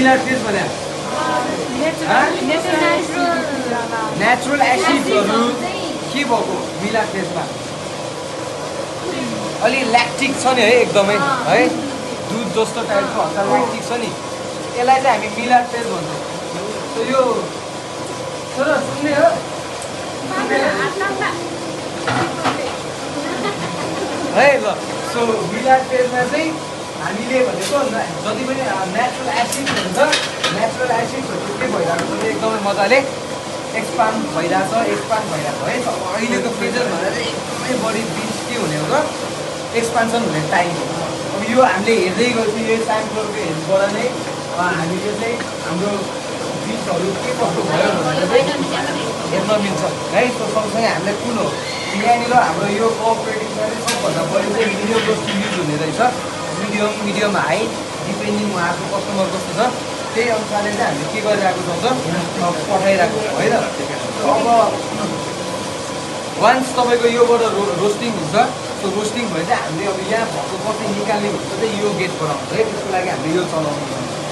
मिलार phase भने natural एसिडहरु के भएको मिलार फेजमा अलि ल्याक्टिक छ नि है एकदमै है दूध जस्तो टाइपको हल्का ल्याक्टिक छ नि यसलाई चाहिँ हामी मिलार फेज भन्छौँ सो यो तर सुन्ने हो है ल सो मिलार फेजमा चाहिँ हामीले भनेको जति पनि नेचुरल एसिड हुन्छ नेचुरल एसिडहरु के भइरहेको छ एकदमै मजाले एक्सपान्ड भइरहेछ है अहिलेको फेजर भनेर चाहिँ एकदमै बढी बिच के हुने हो र एक्सपान्सन हुने टाइम हो अब यो हामीले हेर्दै गएपछि यो साइन्सको हेल्पबाट नै हामीले चाहिँ हाम्रो बिचहरू के कस्तो भयो भनेर चाहिँ हेर्न मिल्छ है सो सँगसँगै हामीलाई कुन हो यहाँनिर हाम्रो यो कोअपरेटिभमा चाहिँ सबभन्दा बढी चाहिँ मिडियम रोस्टिङ युज हुने रहेछ मिडियम हाई डिपेन्डिङ उहाँको कस्टमर कस्तो छ त्यही अनुसारले चाहिँ हामीले के गरिरहेको छौँ पठाइरहेको छौँ है त अब वान्स तपाईँको योबाट रोस्टिङ हुन्छ सो रोस्टिङ भयो चाहिँ हामीले अब यहाँ भएको कति निकाल्ने हुन्छ चाहिँ यो गेटबाट हुन्छ है त्यसको लागि हामीले यो चलाउनु हुन्छ